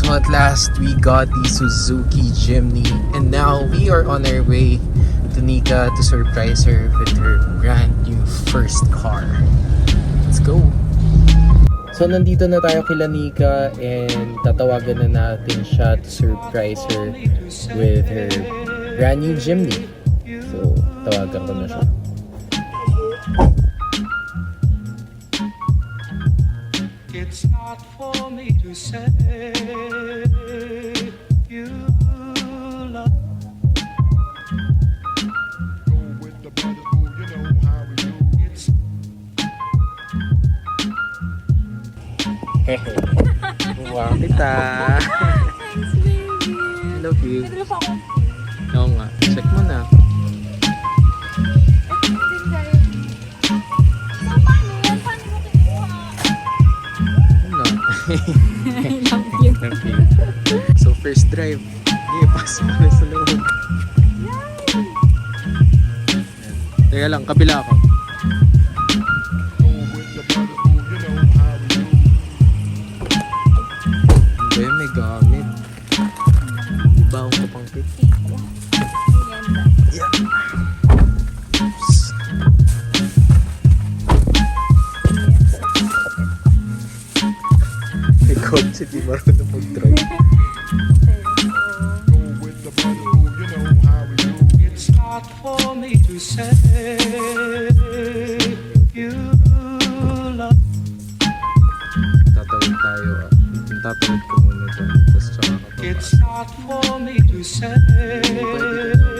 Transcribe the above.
So at last, we got the Suzuki Jimny, and now we are on our way to Nika to surprise her with her brand new first car. Let's go! So nandito na tayo kila Nika and tatawagan na natin siya to surprise her with her brand new Jimny. So tawagan ko na siya. It's not for me to say you love. Go with the brothers, boo, you know how we do. It's Wow, kita! Thanks, baby. I love you. May dress ako. Oo nga, check mo na. Ito din kayo. So, paano yan? Paano mo kinuha? Ano? I love you. Love you. So first drive, hindi, pasok na sa loob. Teka lang, kabila ako. go with the brothers, boo, you know how we do. Hindi, may gamit. Iba akong kapangkit. Yeah. May kotse, di marunong mag-drive. Go with the brothers, boo, you know how we do. It's not for me to say you love. Tatawid tayo ah. Tatawid ko muna ito. Tapos tsaka It's kapapasok. not for me to say Pwede ka na.